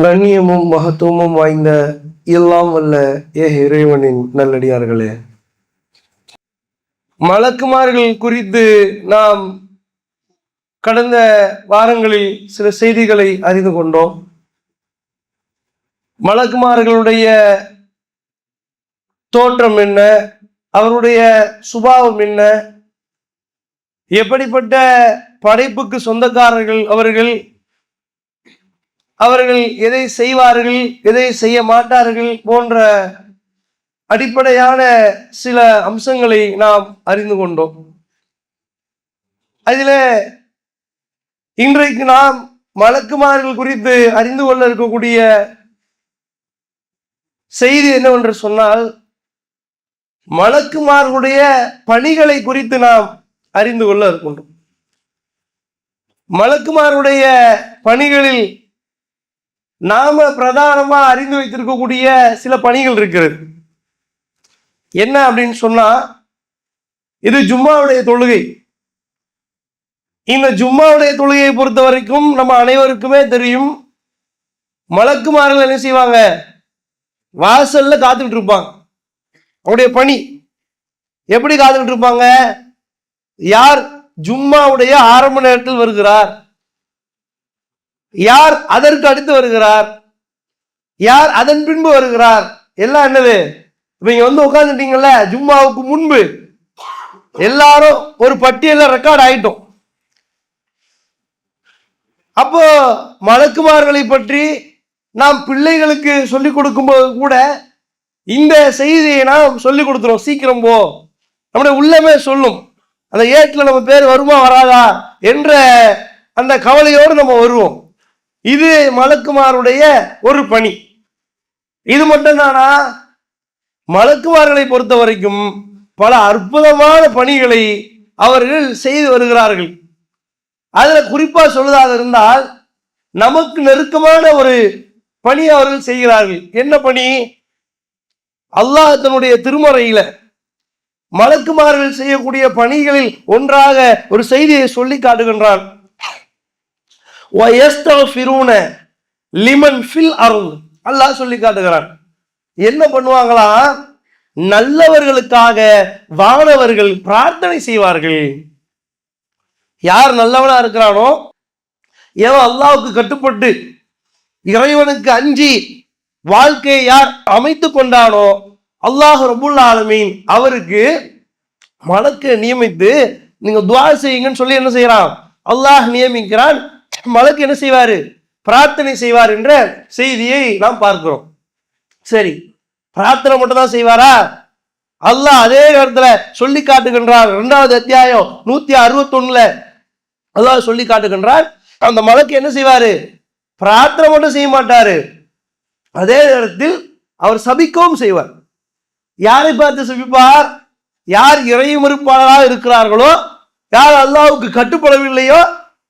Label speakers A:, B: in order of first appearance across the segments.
A: கண்ணியமும் மகத்துவமும் வாய்ந்த எல்லாம் வல்ல இறைவனின் நல்லடியார்களே, மலக்குமார்கள் குறித்து நாம் கடந்த வாரங்களில் சில செய்திகளை அறிந்து கொண்டோம். மலக்குமார்களுடைய தோற்றம் என்ன, அவருடைய சுபாவம் என்ன, எப்படிப்பட்ட படைப்புக்கு சொந்தக்காரர்கள் அவர்கள் எதை செய்வார்கள், எதை செய்ய மாட்டார்கள் போன்ற அடிப்படையான சில அம்சங்களை நாம் அறிந்து கொண்டோம். அதில் இன்றைக்கு நாம் மலக்குமார்கள் குறித்து அறிந்து கொள்ள இருக்கக்கூடிய செய்தி என்னவென்று சொன்னால், மலக்குமார்களுடைய பணிகளை குறித்து நாம் அறிந்து கொள்ள இருக்கின்றோம். மலக்குமார்களுடைய பணிகளில் நாம பிரதானமா அறிந்து வைத்திருக்கக்கூடிய சில பணிகள் இருக்கிறது. என்ன அப்படின்னு சொன்னா, இது ஜும்மாவுடைய தொழுகை. இந்த ஜும்மாவுடைய தொழுகையை பொறுத்த வரைக்கும் நம்ம அனைவருக்குமே தெரியும், மலக்குமார்கள் என்ன செய்வாங்க, வாசல்ல காத்துக்கிட்டு இருப்பாங்க. அவருடைய பணி எப்படி காத்துக்கிட்டு இருப்பாங்க, யார் ஜும்மாவுடைய ஆரம்ப நேரத்தில் வருகிறார், யார் அதற்கு அடுத்து வருகிறார், யார் அதன் பின்பு வருகிறார், எல்லாம் என்னது, இவங்க வந்து உட்கார்ந்துட்டீங்கல்ல, ஜும்மாவுக்கு முன்பு எல்லாரும் ஒரு பட்டியல ரெக்கார்ட் ஆயிட்டோம். அப்போ மலக்குமார்களை பற்றி நாம் பிள்ளைகளுக்கு சொல்லிக் கொடுக்கும்போது கூட இந்த செய்தியை நாம் சொல்லிக் கொடுத்துரும். சீக்கிரம் போ, நம்முடைய உள்ளமே சொல்லும், அந்த ஏட்டில் நம்ம பேர் வருமா வராதா என்ற அந்த கவலையோடு நம்ம வருவோம். இது மலக்குமாருடைய ஒரு பணி. இது மட்டும்தானா? மலக்குமார்களை பொறுத்த வரைக்கும் பல அற்புதமான பணிகளை அவர்கள் செய்து வருகிறார்கள். அதுல குறிப்பா சொல்வதாக இருந்தால், நமக்கு நெருக்கமான ஒரு பணி அவர்கள் செய்கிறார்கள். என்ன பணி? அல்லாஹ் தன்னுடைய திருமறையில மலக்குமார்கள் செய்யக்கூடிய பணிகளில் ஒன்றாக ஒரு செய்தியை சொல்லி காட்டுகின்றான். அல்லாஹ் சொல்லி காட்டுகிறான். என்ன பண்ணுவாங்களா, நல்லவர்களுக்காக வானவர்கள் பிரார்த்தனை செய்வார்கள். யார் நல்லவனா இருக்கிறானோ, ஏன் அல்லாஹ்வுக்கு கட்டுப்பட்டு இறைவனுக்கு அஞ்சி வாழ்க்கையை யார் அமைத்து கொண்டானோ, அல்லாஹ் ரப்புல் ஆலமீன் அவருக்கு மலக்கை நியமித்து நீங்க துஆ செய்யுங்கன்னு சொல்லி என்ன செய்யறான், அல்லாஹ் நியமிக்கிறான். மலக்கு என்ன செய்வாரு, பிரார்த்தனை செய்வார் என்ற செய்தியை நாம் பார்க்கிறோம். சரி, பிரார்த்தனை மட்டும் தான் செய்வாரா? அல்லாஹ் அதே நேரத்துல சொல்லி காட்டுகின்றார். 2வது அத்தியாயம் 161 அல்லாஹ் சொல்லி காட்டுகின்றார், அந்த மலக்கு என்ன செய்வாரு, பிரார்த்தனை மட்டும் செய்ய மாட்டாரு, அதே நேரத்தில் அவர் சபிக்கவும் செய்வார். யாரை பார்த்து சபிப்பார்? யார் இறை மறுப்பாளராக இருக்கிறார்களோ, யார் அல்லாஹ்வுக்கு கட்டுப்படவில்லையோ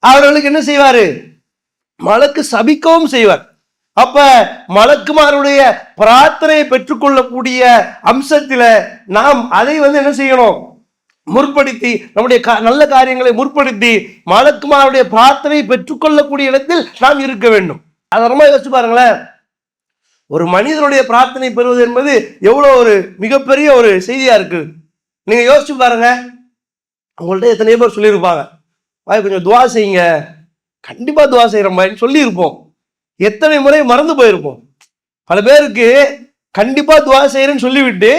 A: அவர்களுக்கு என்ன செய்வாரு, மலக்கு சபிக்கவும் செய்வார். அப்ப மலக்குமாருடைய பிரார்த்தனையை பெற்றுக்கொள்ளக்கூடிய அம்சத்தில நாம் அதை என்ன செய்யணும், முற்படுத்தி நம்முடைய நல்ல காரியங்களை முற்படுத்தி மலக்குமாருடைய பிரார்த்தனையை பெற்றுக்கொள்ளக்கூடிய இடத்தில் நாம் இருக்க வேண்டும். அதை ரொம்ப யோசிச்சு பாருங்களேன். ஒரு மனிதனுடைய பிரார்த்தனை பெறுவது என்பது எவ்வளவு ஒரு மிகப்பெரிய ஒரு செய்தியா இருக்கு. நீங்க யோசிச்சு பாருங்க. உங்கள்ட்ட எத்தனை பேர் சொல்லியிருப்பாங்க, கொஞ்சம் துவா செய்யுங்க, கண்டிப்பா துவா செய்யற மாதிரி சொல்லி இருப்போம். எத்தனை முறை மறந்து போயிருப்போம். பல பேருக்கு கண்டிப்பா துவா செய்யறேன்னு சொல்லிவிட்டு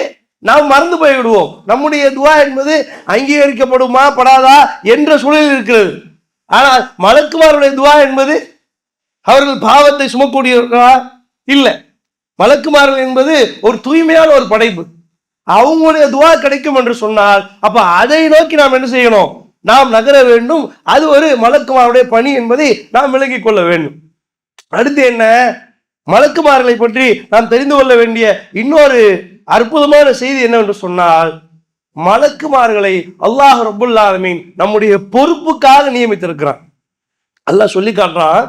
A: நாம் மறந்து போய்விடுவோம். நம்முடைய துவா என்பது அங்கீகரிக்கப்படுமா படாதா என்ற சூழலில் இருக்கிறது. ஆனால் மலக்குமாருடைய துவா என்பது அவர்கள் பாவத்தை சுமக்கூடியவர்களா இல்லை. மலக்குமார்கள் என்பது ஒரு தூய்மையான ஒரு படைப்பு. அவங்களுடைய துவா கிடைக்கும் என்று சொன்னால் அப்ப அதை நோக்கி நாம் என்ன செய்யணும், நாம் நகர வேண்டும். அது ஒரு மலக்குமாருடைய பணி என்பதை நாம் விளங்கிக் கொள்ள வேண்டும். அடுத்து என்ன, மலக்குமார்களை பற்றி நாம் தெரிந்து கொள்ள வேண்டிய இன்னொரு அற்புதமான செய்தி என்னவென்று சொன்னால், மலக்குமார்களை அல்லாஹ் ரப்புல் ஆலமீன் நம்முடைய பொறுப்புக்காக நியமித்திருக்கிறான். அல்லாஹ் சொல்லி காட்டுறான்.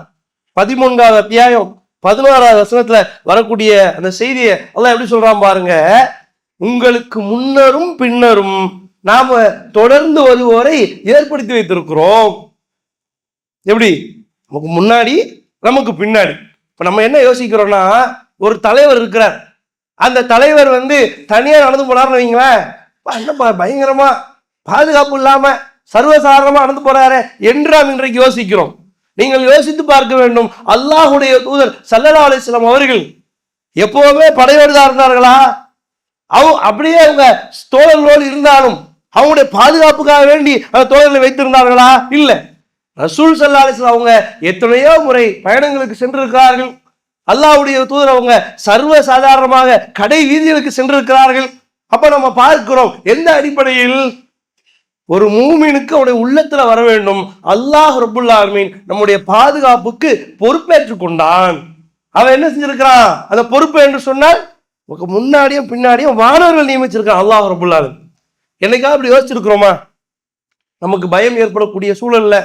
A: 13வது அத்தியாயம் 16வது வசனத்துல வரக்கூடிய அந்த செய்தியை அல்லாஹ் எப்படி சொல்றான் பாருங்க. உங்களுக்கு முன்னரும் பின்னரும் நாம தொடர்ந்து வருவோரை ஏற்படுத்தி வைத்திருக்கிறோம். எப்படி? நமக்கு முன்னாடி நமக்கு பின்னாடி. இப்ப நம்ம என்ன யோசிக்கிறோம்னா, ஒரு தலைவர் இருக்கிறார், அந்த தலைவர் தனியா நடந்து போனார்னு வைங்களேன், என்னப்பா பயங்கரமா பாதுகாப்பு இல்லாம சர்வசாதாரணமா நடந்து போறாரு என்று நாம் இன்றைக்கு யோசிக்கிறோம். நீங்கள் யோசித்து பார்க்க வேண்டும், அல்லாஹுடைய தூதர் ஸல்லல்லாஹு அலைஹி வஸல்லம் அவர்கள் எப்பவுமே படையோடு தான் இருந்தார்களா? அப்படியே அவங்க தோழர்களோடு இருந்தாலும் அவங்களுடைய பாதுகாப்புக்காக வேண்டி அந்த தோழர்களை வைத்திருந்தார்களா? இல்லை. ரசூல் ஸல்லல்லாஹு அலைஹி வஸல்லம் அவங்க எத்தனையோ முறை பயணங்களுக்கு சென்றிருக்கிறார்கள். அல்லாஹ்வுடைய தூதர் அவங்க சர்வ சாதாரணமாக கடை வீதிகளுக்கு சென்றிருக்கிறார்கள். அப்ப நம்ம பார்க்கிறோம், எந்த அடிப்படையில் ஒரு மூமினுக்கு அவருடைய உள்ளத்துல வர வேண்டும், அல்லாஹ் ரப்புல் ஆலமீன் நம்முடைய பாதுகாப்புக்கு பொறுப்பேற்றுக் கொண்டான். அவன் என்ன செஞ்சிருக்கிறான்? அந்த பொறுப்பு என்று சொன்னால் முன்னாடியும் பின்னாடியும் வானவர்கள் நியமிச்சிருக்கான் அல்லாஹ் ரப்புல் ஆலமீன். என்னைக்காவது அப்படி யோசிச்சிருக்கிறோமா? நமக்கு பயம் ஏற்படக்கூடிய சூழல்ல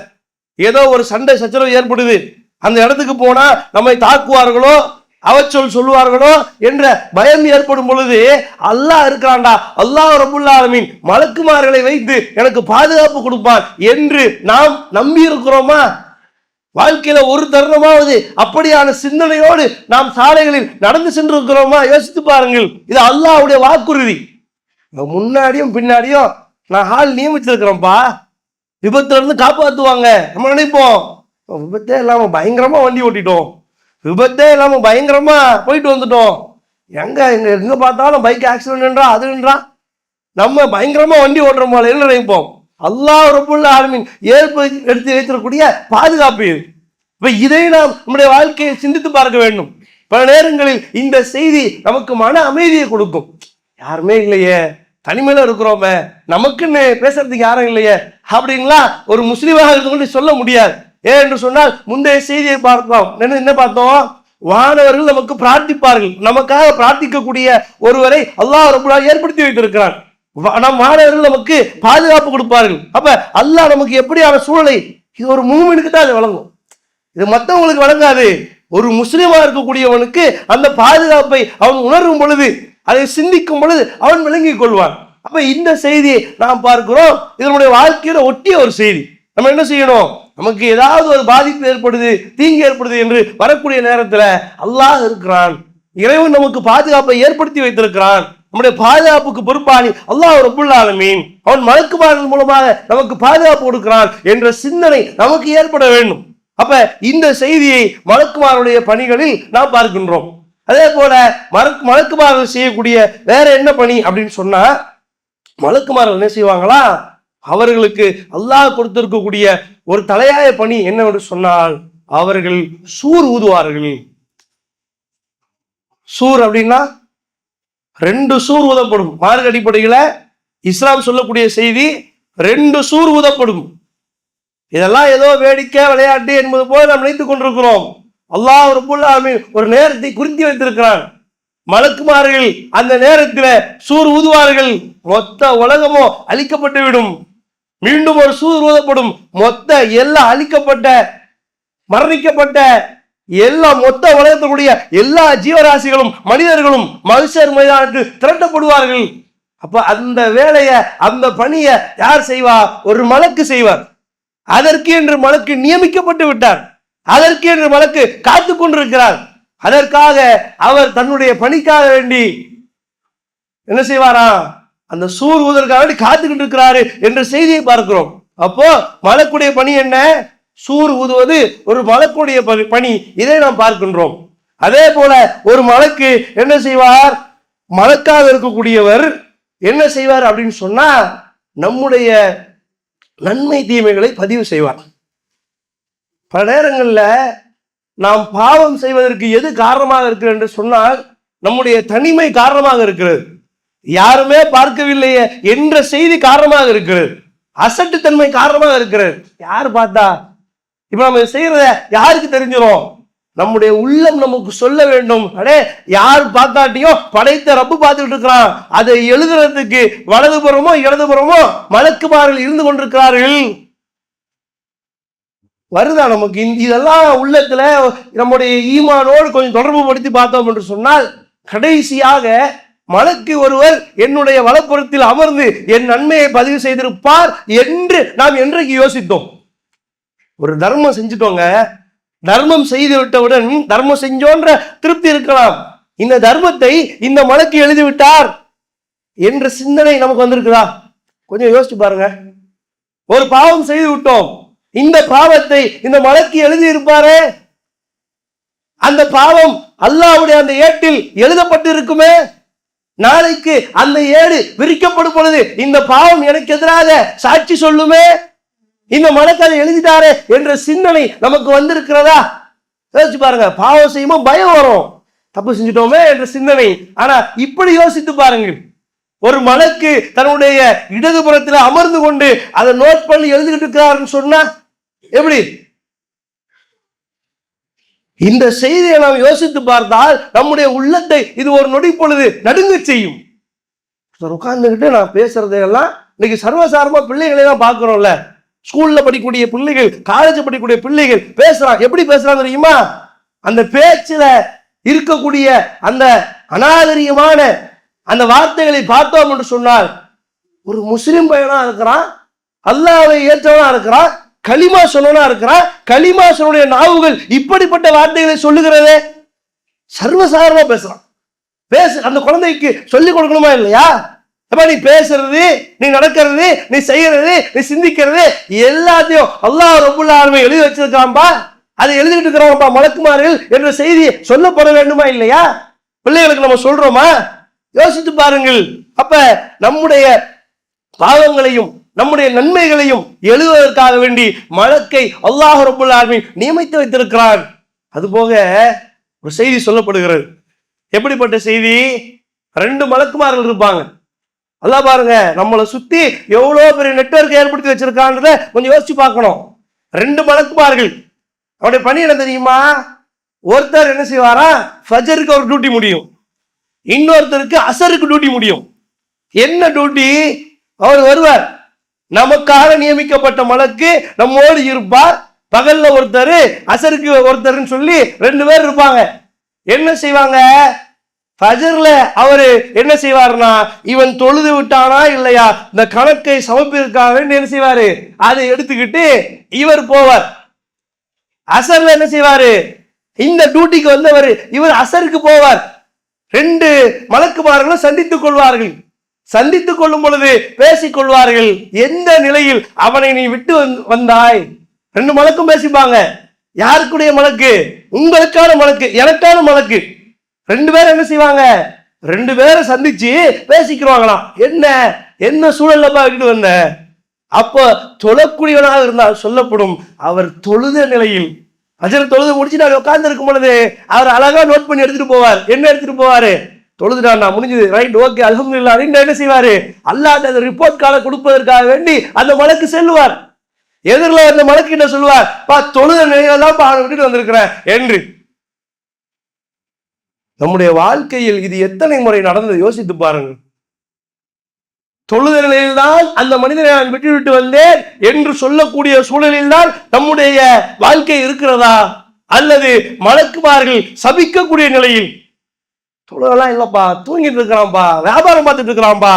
A: ஏதோ ஒரு சண்டை சச்சரவு ஏற்படுது, அந்த இடத்துக்கு போனா நம்மை தாக்குவார்களோ, அவச்சொல் சொல்லுவார்களோ என்ற பயம் ஏற்படும் பொழுது அல்லாஹ் இருக்கிறான்டா, அல்லாஹ் ரப்புல் ஆலமீன் மலக்குமார்களை வைத்து எனக்கு பாதுகாப்பு கொடுப்பான் என்று நாம் நம்பி இருக்கிறோமா? வாழ்க்கையில ஒரு தருணமாவது அப்படியான சிந்தனையோடு நாம் சாலைகளில் நடந்து சென்றிருக்கிறோமா? யோசித்து பாருங்கள். இது அல்லாஹ்வுடைய வாக்குறுதி. முன்னாடியும் பின்னாடியும் நான் ஆள் நியமிச்சிருக்கிறேன்ப்பா, விபத்துல இருந்து காப்பாத்துவாங்க. நம்ம நினைப்போம், விபத்தே இல்லாம பயங்கரமா வண்டி ஓட்டிட்டோம், விபத்தே இல்லாம பயங்கரமா போயிட்டு வந்துட்டோம், எங்க பார்த்தாலும் பைக் ஆக்சிடென்ட்ன்றா அதுன்றா, நம்ம பயங்கரமா வண்டி ஓட்டுற போல என்ன நினைப்போம். அல்லாஹ் ரப்புல் ஆலமீன் எடுத்து வைத்திருக்கக்கூடிய பாதுகாப்பு இது. இப்ப இதை நாம் நம்முடைய வாழ்க்கையை சிந்தித்து பார்க்க வேண்டும். பல நேரங்களில் இந்த செய்தி நமக்கு மன அமைதியை கொடுக்கும். யாருமே இல்லையே, தனிமையில இருக்கிறோமே, நமக்குன்னு பேசுறதுக்கு யாரும் இல்லையே அப்படிங்களா ஒரு முஸ்லீமாக இருந்து சொல்ல முடியாது. ஏன் என்று சொன்னால் முந்தைய செய்தியை பார்த்தோம். என்ன பார்த்தோம்? வானவர்கள் நமக்கு பிரார்த்திப்பார்கள், நமக்காக பிரார்த்திக்கக்கூடிய ஒருவரை அல்லாஹ் ரப்புல் ஆலமீன் ஏற்படுத்தி வைத்திருக்கிறான். நம் வானவர்கள் நமக்கு பாதுகாப்பு கொடுப்பார்கள். அப்ப அல்லாஹ் நமக்கு எப்படியான சூழலை, இது ஒரு மூமினுக்கு தான் அது வழங்கும், இது மற்றவங்களுக்கு வழங்காது. ஒரு முஸ்லீமா இருக்கக்கூடியவனுக்கு அந்த பாதுகாப்பை அவன் உணரும் பொழுது, அதை சிந்திக்கும் பொழுது அவன் விளங்கிக் கொள்வான். அப்ப இந்த செய்தியை நாம் பார்க்கிறோம், இதனுடைய வாழ்க்கையில ஒட்டிய ஒரு செய்தி. நம்ம என்ன செய்யணும்? நமக்கு ஏதாவது ஒரு பாதிப்பு ஏற்படுது, தீங்கு ஏற்படுது என்று வரக்கூடிய நேரத்துல அல்லாஹ் இருக்கிறான், இறைவன் நமக்கு பாதுகாப்பை ஏற்படுத்தி வைத்திருக்கிறான், நம்முடைய பாதுகாப்புக்கு பொறுப்பாளி அல்லாஹ் ரப்புல் ஆலமீன், அவன் மலக்குமார்கள் மூலமாக நமக்கு பாதுகாப்பு கொடுக்கிறான் என்ற சிந்தனை நமக்கு ஏற்பட வேண்டும். அப்ப இந்த செய்தியை மலக்குமாருடைய பணிகளில் நாம் பார்க்கின்றோம். அதே போல மலக்குமார்கள் செய்யக்கூடிய வேற என்ன பணி அப்படின்னு சொன்னா, மலக்குமார்கள் என்ன செய்வாங்களா, அவர்களுக்கு அல்லாஹ் கொடுத்திருக்கக்கூடிய ஒரு தலையாய பணி என்னவென்று சொன்னால், அவர்கள் சூர் ஊதுவார்கள். சூர் அப்படின்னா 2 சூர் ஊதப்படும். மார்க்க அடிப்படையில இஸ்லாம் சொல்லக்கூடிய செய்தி, 2 சூர் ஊதப்படும். இதெல்லாம் ஏதோ வேடிக்கை விளையாட்டு என்பது போல நாம் நினைத்துக் கொண்டிருக்கிறோம். அல்லாஹ் ரப்புல் ஆலமீன் ஒரு நேரத்தை குறித்து வைத்திருக்கிறான். மலக்குமார்கள் அந்த நேரத்தில் சூர் ஊதுவார்கள், மொத்த உலகமோ அழிக்கப்பட்டு விடும். மீண்டும் ஒரு சூர் ஊதப்படும், மொத்த எல்லா அழிக்கப்பட்ட மரணிக்கப்பட்ட எல்லா மொத்த உலகத்தினுடைய எல்லா ஜீவராசிகளும் மனிதர்களும் மனுஷர் மைதானத்தில் திரட்டப்படுவார்கள். அப்ப அந்த வேலையை, அந்த பணியை யார் செய்வார்? ஒரு மலக்கு செய்வார். அதற்கு என்று மலக்கு நியமிக்கப்பட்டு விட்டார், அதற்கு என்று மலக்கு காத்து கொண்டிருக்கிறார். அதற்காக அவர் தன்னுடைய பணிக்காக வேண்டி என்ன செய்வாரா? அந்த சூர் ஊதற்காக வேண்டி காத்துக்கிட்டு இருக்கிறாரு என்ற செய்தியை பார்க்கிறோம். அப்போ மலக்குடைய பணி என்ன? சூர் ஊதுவது ஒரு மலக்குடைய பணி, இதை நாம் பார்க்கின்றோம். அதே போல ஒரு மலக்கு என்ன செய்வார்? மலக்காக இருக்கக்கூடியவர் என்ன செய்வார் அப்படின்னு சொன்னா, நம்முடைய நன்மை தீமைகளை பதிவு செய்வார். பல நேரங்கள்ல நாம் பாவம் செய்வதற்கு எது காரணமாக இருக்கிறது என்று சொன்னால், நம்முடைய தனிமை காரணமாக இருக்கிறது, யாருமே பார்க்கவில்லையே என்ற செய்தி காரணமாக இருக்கிறது, அசட்டுத்தன்மை காரணமாக இருக்கிறது. யார் பார்த்தா? இப்ப நம்ம செய்யறத யாருக்கு தெரிஞ்சிடும்? நம்முடைய உள்ளம் நமக்கு சொல்ல வேண்டும், அடே யார் பார்த்தாட்டியும் படைத்த ரப்பு பார்த்துட்டு இருக்கிறான். அதை எழுதுறதுக்கு வலதுபுறமோ இடதுபுறமோ மலக்குமார்கள் இருந்து கொண்டிருக்கிறார்கள். வருதா நமக்கு இதெல்லாம் உள்ளத்துல? நம்முடைய ஈமானோடு கொஞ்சம் தொடர்பு படுத்தி பார்த்தோம் என்று சொன்னால், கடைசியாக மலக்கு ஒருவர் என்னுடைய வலப்புறத்தில் அமர்ந்து என் நன்மையை பதிவு செய்திருப்பார் என்று நாம் என்றைக்கு யோசித்தோம்? ஒரு தர்மம் செஞ்சுட்டோங்க, தர்மம் செய்து விட்டவுடன் தர்மம் செஞ்சோன்ற திருப்தி இருக்கலாம். இந்த தர்மத்தை இந்த மலக்கு எழுதிவிட்டார் என்ற சிந்தனை நமக்கு வந்திருக்குதா? கொஞ்சம் யோசிச்சு பாருங்க. ஒரு பாவம் செய்து விட்டோம், இந்த பாவத்தை இந்த மலக்கு எழுதி இருப்பாரே, அந்த பாவம் அல்லாஹ்வுடைய அந்த ஏட்டில் எழுதப்பட்டு இருக்குமே, நாளைக்கு அந்த ஏடு விரிக்கப்படும் பொழுது இந்த பாவம் எனக்கு எதிராக சாட்சி சொல்லுமே, இந்த மலக்கு அதை எழுதிட்டாரே என்ற சிந்தனை நமக்கு வந்திருக்கிறதா? யோசிச்சு பாருங்க. பாவம் செய்யும்போது பயம் வரும், தப்பு செஞ்சுட்டோமே என்ற சிந்தனை. ஆனா இப்படி யோசித்து பாருங்கள், ஒரு மலக்கு தன்னுடைய இடதுபுறத்தில் அமர்ந்து கொண்டு அதை நோட் பண்ணி எழுதிட்டு இருக்கிறாருன்னு சொன்னா எப்படி? இந்த செய்தியை நாம் யோசித்து பார்த்தால் நம்முடைய உள்ளத்தை இது ஒரு நொடி பொழுது நடுங்க செய்யும். உட்கார்ந்துகிட்டு நான் பேசுறதையெல்லாம் இன்னைக்கு சர்வசாரமா பிள்ளைகளை தான் பார்க்கிறோம்ல. ஸ்கூல்ல படிக்கக்கூடிய பிள்ளைகள், காலேஜ் படிக்கக்கூடிய பிள்ளைகள் பேசுறாங்க. எப்படி பேசுறாங்க தெரியுமா? அந்த பேச்சுல இருக்கக்கூடிய அந்த அநாகரிகமான அந்த வார்த்தைகளை பார்த்தோம் என்று சொன்னால், ஒரு முஸ்லிம் பையனா இருக்கிறான், அல்லாஹ்வை ஏற்றவனா இருக்கிறான், களிமா சொன்னா இருக்கிறான், களிமா சொன்னுடைய நாவுகள் இப்படிப்பட்ட வார்த்தைகளை சொல்லுகிறதே, சர்வசாதாரணமா பேசுறான். அந்த குழந்தைக்கு சொல்லிக் கொடுக்கணுமா இல்லையா? நீ பேசுறது, நீ நடக்கிறது, நீ செய்யறது, நீ சிந்திக்கிறது எல்லாத்தையும் அல்லாஹ் ரப்புல் ஆலமீன் எழுதி வச்சிருக்கான்பா, அதை எழுதிட்டு இருக்கிறாங்கப்பா மலக்குமார்கள் என்ற செய்தி சொல்லப்பட வேண்டுமா இல்லையா? பிள்ளைகளுக்கு நம்ம சொல்றோமா? யோசித்து பாருங்கள். அப்ப நம்முடைய பாவங்களையும் நம்முடைய நன்மைகளையும் எழுதுவதற்காக வேண்டி மலக்கை அல்லாஹ் ரப்புல் ஆலமீன் நியமித்து வைத்திருக்கிறான். அதுபோக ஒரு செய்தி சொல்லப்படுகிறது. எப்படிப்பட்ட செய்தி? 2 மலக்குமார்கள் இருப்பாங்க. அல்லாஹ் பாருங்க, நம்மளை சுத்தி எவ்வளவு பெரிய நெட்வொர்க் ஏற்படுத்தி வச்சிருக்கான்றத கொஞ்சம் யோசிச்சு பார்க்கணும். 2 மலக்குமார்கள், அவருடைய பணி என்ன தெரியுமா? ஒருத்தர் என்ன செய்வாரா, ஃபஜருக்கு ஒரு டியூட்டி முடியும், இன்னொருத்தருக்கு அசருக்கு டியூட்டி முடியும். என்ன டியூட்டி? அவர் வருவார், நமக்காக நியமிக்கப்பட்ட மலக்கு நம்மோடு இருப்பார். பகல்ல ஒருத்தர், அசருக்கு ஒருத்தர்னு சொல்லி 2 பேர் இருப்பாங்க. என்ன செய்வாங்க? ஃபஜர்ல அவரு என்ன செய்வார்னா, இவன் தொழுது விட்டானா இல்லையா இந்த கணக்கை சமர்ப்பிற்காக என்ன செய்வாரு, அதை எடுத்துக்கிட்டு இவர் போவார். அசர்ல என்ன செய்வாரு, இந்த டியூட்டிக்கு வந்தவர் இவர் அசருக்கு போவார். 2 மலக்குமார்களும் சந்தித்துக் கொள்வார்கள். சந்தித்துக் கொள்ளும் பொழுது பேசிக் கொள்வார்கள். எந்த நிலையில் அவனை நீ விட்டு வந்தாய்? 2 மலக்கும் பேசிப்பாங்க. யாருக்குடைய மலக்கு? உங்களுக்கான மலக்கு, எனக்கான மலக்கு. 2 பேரும் என்ன செய்வாங்க? 2 பேரும் சந்திச்சு பேசிக்கிறாங்களாம். என்ன சூழல்லப்பா விட்டு வந்த? அப்ப தொழக்கூடியவனாக இருந்தால் சொல்லப்படும், அவர் தொழுத நிலையில் அஜர் தொழுது முடிச்சுட்டு அவர் உட்கார்ந்து இருக்கும் பொழுது அவர் அழகா நோட் பண்ணி எடுத்துட்டு போவார். என்ன எடுத்துட்டு போவாரு? தொழுதுடாண்டா, முடிஞ்சது, ரைட், ஓகே, அல்ஹம்துலில்லாஹ். என்ன செய்வாரு? அல்லாஹ் அந்த ரிப்போர்ட் கார்டை கொடுப்பதற்காக வேண்டி அந்த மலக்கு செல்லுவார். எதிரில் அந்த மலக்கு என்ன சொல்லுவார்? பா, தொழுத நிலையில தான் விட்டுட்டு வந்திருக்கிறேன் என்று. நம்முடைய வாழ்க்கையில் இது எத்தனை முறை நடந்தது யோசித்து பாருங்கள். தொழுத நிலையில்தான் அந்த மனிதனை நான் விட்டு வந்தேன் என்று சொல்லக்கூடிய சூழலில் தான் நம்முடைய வாழ்க்கை இருக்கிறதா? அல்லது மலக்குமார்கள் சபிக்கக்கூடிய நிலையில், தொழுதெல்லாம் இல்லப்பா, தூங்கிட்டு இருக்கிறான்பா, வியாபாரம் பார்த்துட்டு இருக்கிறான்பா,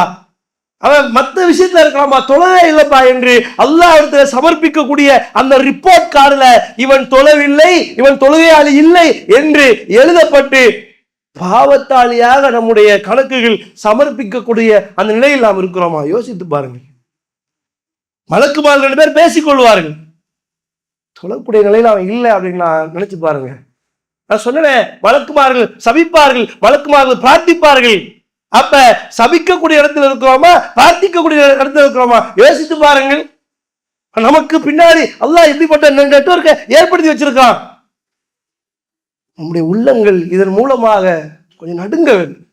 A: அவன் மற்ற விஷயத்துல இருக்கலாம்பா, தொழவே இல்லப்பா என்று அல்லாஹ் இடத்துல சமர்ப்பிக்கக்கூடிய அந்த ரிப்போர்ட் கார்டுல இவன் தொழவில்லை, இவன் தொழுகையாளி இல்லை என்று எழுதப்பட்டு பாவத்தாளியாக நம்முடைய கணக்குகள் சமர்ப்பிக்கக்கூடிய அந்த நிலையில் நாம் இருக்கிறோமா? யோசித்து பாருங்கள். மலக்குமார்கள் 2 பேர் பேசிக்கொள்வார்கள், தொழக்கூடிய நிலையில் அவன் இல்லை அப்படின்னு நான் நினைச்சு பாருங்க. நான் சொன்னேன், மலக்குமார்கள் சபிப்பார்கள், மலக்குமார்கள் பிரார்த்திப்பார்கள். அப்ப சபிக்கக்கூடிய இடத்துல இருக்கிறோமா, பிரார்த்திக்கக்கூடிய இடத்துல இருக்கிறோமா? யோசித்து பாருங்கள். நமக்கு பின்னாடி அல்லாஹ் எப்படிப்பட்ட நெட்வொர்க்கை ஏற்படுத்தி வச்சிருக்கான். நம்முடைய உள்ளங்கள் இதன் மூலமாக கொஞ்சம் நடுங்க வேண்டும்.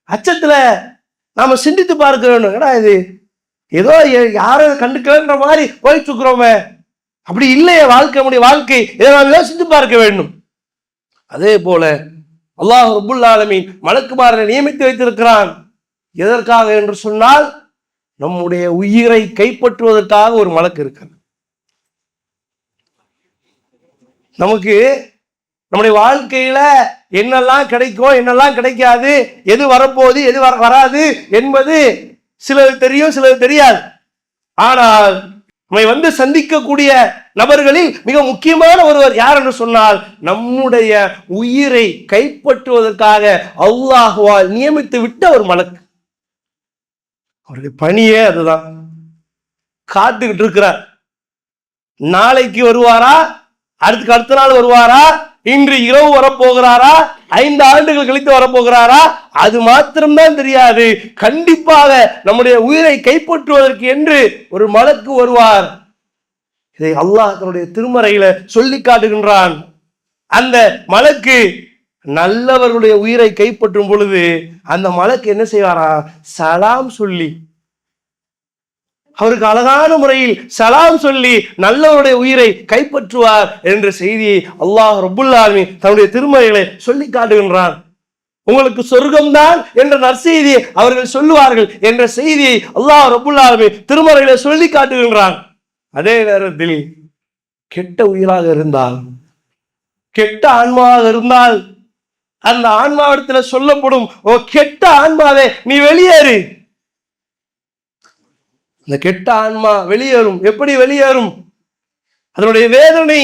A: அச்சத்துல நாம சிந்தித்து பார்க்க வேண்டும். ஏன்னா இது ஏதோ யாரும் கண்டுக்கலன்ற மாதிரி போயிட்டு இருக்கிறோமே, அப்படி இல்லையே வாழ்க்கை, நம்முடைய வாழ்க்கை, இதை நாம் யோசித்து பார்க்க வேண்டும். அதே போல அல்லாஹ் ரப்புல் ஆலமீன் மலக்குமாரனை நியமித்து வைத்திருக்கிறான். எதற்காக என்று சொன்னால், நம்முடைய உயிரை கைப்பற்றுவதற்காக ஒரு மலக்கு இருக்கிறது. நமக்கு நம்முடைய வாழ்க்கையில என்னெல்லாம் கிடைக்கும், என்னெல்லாம் கிடைக்காது, எது வரப்போகுது, எது வராது என்பது சிலருக்கு தெரியும், சிலருக்கு தெரியாது. ஆனால் நம்மை வந்து சந்திக்கக்கூடிய நபர்களில் மிக முக்கியமான ஒருவர் யார் என்று சொன்னால், நம்முடைய உயிரை கைப்பற்றுவதற்காக அல்லாஹ்வால் நியமித்து விட்ட ஒரு மலக்கு. அவருடைய பணியே அதுதான். காத்துக்கிட்டு இருக்கிறார். நாளைக்கு வருவாரா, அடுத்த நாள் வருவாரா, இன்று இரவு வரப்போகிறாரா, 5 ஆண்டுகள் கழித்து வரப்போகிறாரா, அது மாத்திரம்தான் தெரியாது. கண்டிப்பாக நம்முடைய உயிரை கைப்பற்றுவதற்கு என்று ஒரு மலக்கு வருவார். இதை அல்லாஹ் தன்னுடைய திருமறையில சொல்லி காட்டுகின்றான். அந்த மலக்கு நல்லவர்களுடைய உயிரை கைப்பற்றும் பொழுது அந்த மலக்கு என்ன செய்வாரா, சலாம் சொல்லி, அவருக்கு அழகான முறையில் சலாம் சொல்லி நல்லவருடைய உயிரை கைப்பற்றுவார் என்ற செய்தியை அல்லாஹ் ரப்புல் ஆலமீன் தன்னுடைய திருமறைகளை சொல்லி காட்டுகின்றான். உங்களுக்கு சொர்க்கம்தான் என்ற நற்செய்தியை அவர்கள் சொல்லுவார்கள் என்ற செய்தியை அல்லாஹ் ரப்புல் ஆலமீன் திருமறைகளை சொல்லி காட்டுகின்றான். அதே நேரத்தில் கெட்ட உயிராக இருந்தால், கெட்ட ஆன்மாவாக இருந்தால், அந்த ஆன்மாவிடத்துல சொல்லப்படும், ஓ கெட்ட ஆன்மாவே நீ வெளியேறு. இந்த கெட்ட ஆன்மா வெளியேறும். எப்படி வெளியேறும்? அதனுடைய வேதனை,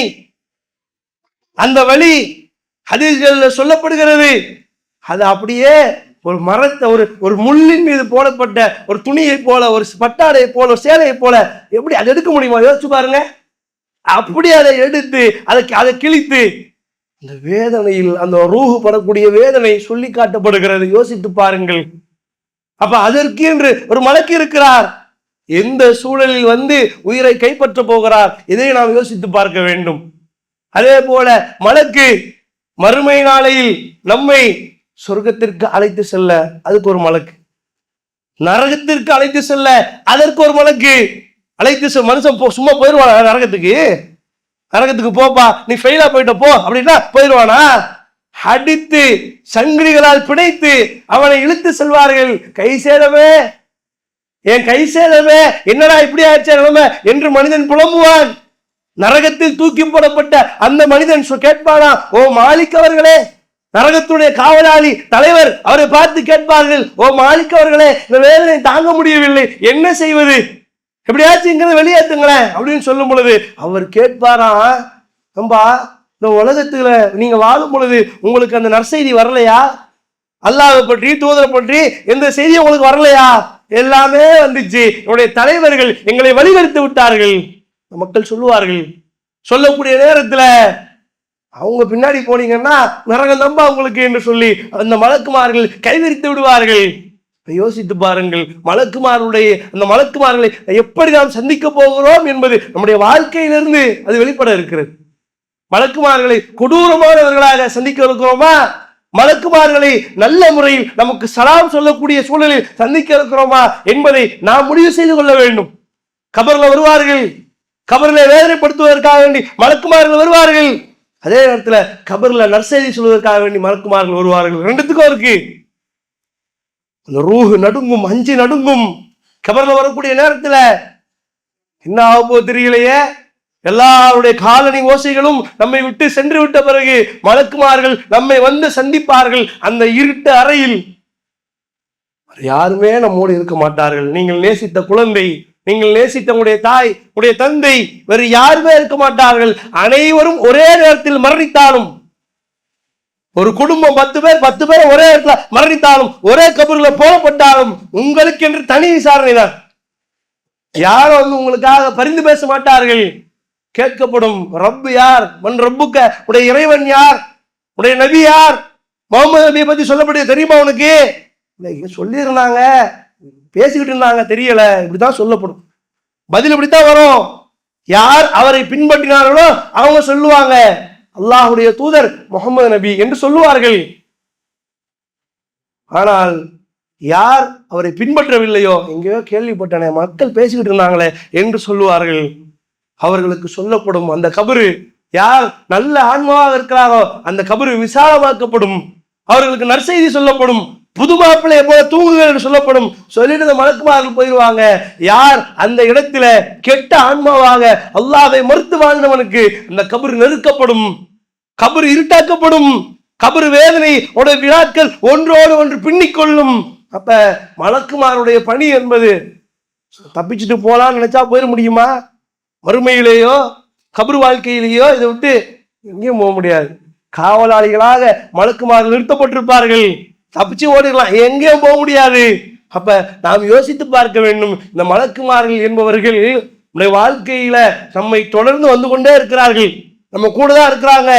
A: அந்த வலி ஹதீஸ்கள்ல சொல்லப்படுகிறது. அது அப்படியே ஒரு மரத்தை, ஒரு முள்ளின் மீது போடப்பட்ட ஒரு துணியை போல, ஒரு பட்டாடையை போல, ஒரு சேலையை போல, எப்படி அதை எடுக்க முடியுமா? யோசிச்சு பாருங்க. அப்படி அதை எடுத்து அதை கிழித்து அந்த வேதனையில் அந்த ரூஹு படக்கூடிய வேதனை சொல்லி காட்டப்படுகிறது. யோசித்து பாருங்கள். அப்ப அதற்கு என்று ஒரு மலக்கு இருக்கிறார். எந்த சூழலில் வந்து உயிரை கைப்பற்ற போகிறார், இதை நாம் யோசித்து பார்க்க வேண்டும். அதே போல மலக்கு மறுமை நாளையில் நம்மை சொர்க்கத்திற்கு அழைத்து செல்ல அதுக்கு ஒரு மலக்கு, நரகத்திற்கு அழைத்து செல்ல அதற்கு ஒரு மலக்கு. அழைத்து மனுஷன் சும்மா போயிடுவானா நரகத்துக்கு? நரகத்துக்கு போப்பா, நீ ஃபெயிலா போயிட்ட போ அப்படின்னா போயிடுவானா? அடித்து சங்கிலிகளால் பிணைத்து அவனை இழுத்து செல்வார்கள். கை சேதமே, என் கை சேதமே, என்னடா இப்படி ஆயிடுச்ச நிலைமை என்று மனிதன் புலம்புவான். நரகத்தில் தூக்கி போடப்பட்ட அந்த மனிதன் கேட்பானா, ஓ மாலிக் அவர்களே, நரகத்துடைய காவலாளி தலைவர், அவரை பார்த்து கேட்பார்கள், ஓ மாலிக் அவர்களே, இந்த வேதனை தாங்க முடியவில்லை, என்ன செய்வது, எப்படியாச்சும் இங்கிருந்து வெளியேற்றுங்களேன் அப்படின்னு சொல்லும் பொழுது அவர் கேட்பாரா, நம்பா இந்த உலகத்துல நீங்க வாழும் பொழுது உங்களுக்கு அந்த நற்செய்தி வரலையா? அல்லாஹ்வை பற்றி, தூதரை பற்றி எந்த செய்தி உங்களுக்கு வரலையா? எல்லாமே வந்துச்சு, என்னுடைய தலைவர்கள் எங்களை வழிகெடுத்து விட்டார்கள். மக்கள் சொல்லுவார்கள். சொல்லக்கூடிய நேரத்துல அவங்க பின்னாடி போனீங்கன்னா நரகம் நம்ப உங்களுக்கு என்று சொல்லி அந்த மலக்குமார்கள் கைவிரித்து விடுவார்கள். யோசித்து பாருங்கள், அந்த மலக்குமார்களை எப்படி நாம் சந்திக்க போகிறோம் என்பது நம்முடைய வாழ்க்கையிலிருந்து அது வெளிப்பட இருக்கிறது. மலக்குமார்களை கொடூரமானவர்களாக சந்திக்க இருக்கிறோமா? மலக்குமார்களை நல்ல முறையில் நமக்கு சலாம் சொல்லக்கூடிய சூழலில் சந்திக்க இருக்கிறோமா என்பதை நாம் முடிவு செய்து கொள்ள வேண்டும். கபர்ல வருவார்கள், கபர்ல வேதனைப்படுத்துவதற்காக வேண்டி மலக்குமார்கள் வருவார்கள். அதே நேரத்துல கபர்ல நற்செய்தி சொல்வதற்காக வேண்டி மலக்குமார்கள் வருவார்கள். ரெண்டுத்துக்கும் இருக்கு. அந்த ரூஹு நடுங்கும், அஞ்சு நடுங்கும். கபர்ல வரக்கூடிய நேரத்துல என்ன ஆக போது தெரியலையே, எல்லாருடைய காலணி ஓசைகளும் நம்மை விட்டு சென்று விட்ட பிறகு மலக்குமார்கள் நம்மை வந்து சந்திப்பார்கள். அந்த இருட்டு அறையில் யாருமே நம்மோடு இருக்க மாட்டார்கள். நீங்கள் நேசித்த குழந்தை, நீங்கள் நேசித்த உங்களுடைய தாய், உடைய தந்தை, வேறு யாருமே இருக்க மாட்டார்கள். அனைவரும் ஒரே நேரத்தில் மரணித்தாலும், ஒரு குடும்பம் 10 பேர் ஒரே இடத்துல மரணித்தாலும், ஒரே கபர்ல போடப்பட்டாலும் உங்களுக்கு என்று தனி விசாரணை தான். யாரும் வந்து உங்களுக்காக பரிந்து பேச மாட்டார்கள். கேட்கப்படும், ரப்பு யார், மன் ரப்புக்க, உடைய இறைவன் யார், உடைய நபி யார், முகமது நபியை பத்தி சொல்லப்படிய தெரியுமா உனக்கு? சொல்லி இருந்தாங்க, பேசிக்கிட்டு இருந்தாங்க, தெரியல, இப்படிதான் சொல்லப்படும். பதில் இப்படித்தான் வரும். யார் அவரை பின்பற்றினார்களோ அவங்க சொல்லுவாங்க, அல்லாஹுடைய தூதர் முகமது நபி என்று சொல்லுவார்கள். ஆனால் யார் அவரை பின்பற்றவில்லையோ, எங்கேயோ கேள்விப்பட்டனே, மக்கள் பேசிக்கிட்டு இருந்தாங்களே என்று சொல்லுவார்கள். அவர்களுக்கு சொல்லப்படும் அந்த கபரு, யார் நல்ல ஆன்மாவாக இருக்கிறாரோ அந்த கபரு விசாலமாக்கப்படும். அவர்களுக்கு நற்செய்தி சொல்லப்படும். புது மாப்பிள்ளையை போல தூங்குகள் என்று சொல்லப்படும். சொல்லிட்டு மலக்குமார்கள் போயிடுவாங்க. யார் அந்த இடத்துல கெட்ட ஆன்மாவாக அல்லாஹ்வை மறுத்து வாழ்ந்தவனுக்கு அந்த கபரு நெருக்கப்படும், கபரு இருட்டாக்கப்படும். கபரு வேதனை உடைய வினாக்கள் ஒன்றோடு ஒன்று பின்னிக்கொள்ளும். அப்ப மலக்குமாருடைய பணி என்பது தப்பிச்சுட்டு போலான்னு நினைச்சா போயிட முடியுமா? மறுமையிலேயோ கபர் வாழ்க்கையிலேயோ இதை விட்டு எங்கேயும் போக முடியாது. காவலாளிகளாக மலக்குமார்கள் நிறுத்தப்பட்டிருப்பார்கள். தப்பிச்சு ஓடிடலாம், எங்கேயும் போக முடியாது. அப்ப நாம் யோசித்து பார்க்க வேண்டும், இந்த மலக்குமார்கள் என்பவர்கள் நம்முடைய வாழ்க்கையில நம்மை தொடர்ந்து வந்து கொண்டே இருக்கிறார்கள், நம்ம கூட தான் இருக்கிறாங்க.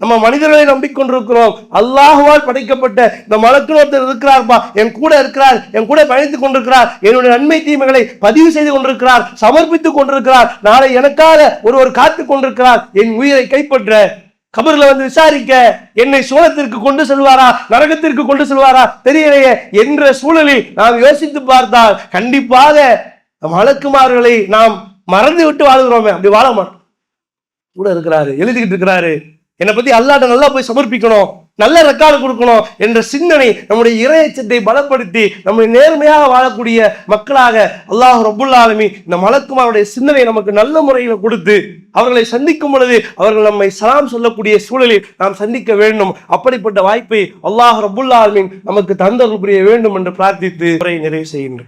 A: நம்ம மனிதர்களை நம்பிக்கொண்டிருக்கிறோம். அல்லாஹுவால் படைக்கப்பட்ட இந்த மலக்குன்னு ஒருத்தர் இருக்கிறார்பா, என் கூட இருக்கிறார், என் கூட பயணித்துக் கொண்டிருக்கிறார், என்னுடைய நன்மை தீமைகளை பதிவு செய்து கொண்டிருக்கிறார், சமர்ப்பித்துக் கொண்டிருக்கிறார், நாளை எனக்காக ஒருவர் காத்து கொண்டிருக்கிறார், என் உயிரை கைப்பற்ற கபர்ல வந்து விசாரிக்க, என்னை சூழத்திற்கு கொண்டு செல்வாரா நரகத்திற்கு கொண்டு செல்வாரா தெரியலையே என்ற சூழலில் நாம் யோசித்து பார்த்தால் கண்டிப்பாக மலக்குமார்களை நாம் மறந்து விட்டு வாழ்கிறோமே, அப்படி வாழ மாட்டோம். கூட இருக்கிறாரு, எழுதிக்கிட்டு இருக்கிறாரு, என்னை பத்தி அல்லாஹ்ட்ட நல்லா போய் சமர்ப்பிக்கணும், நல்ல ரெக்கார்டு கொடுக்கணும் என்ற சிந்தனை நம்முடைய இறையச்சத்தை பலப்படுத்தி நம்முடைய நேர்மையாக வாழக்கூடிய மக்களாக அல்லாஹ் ரப்புல் ஆலமீன் இந்த மலக்குமாருடைய சிந்தனை நமக்கு நல்ல முறையில் கொடுத்து அவர்களை சந்திக்கும் பொழுது அவர்கள் நம்மை சலாம் சொல்லக்கூடிய சூழலில் நாம் சந்திக்க வேண்டும். அப்படிப்பட்ட வாய்ப்பை அல்லாஹ் ரப்புல் ஆலமீன் நமக்கு தந்தருள் புரிய வேண்டும் என்று பிரார்த்தித்து நிறைவு செய்கின்றேன்.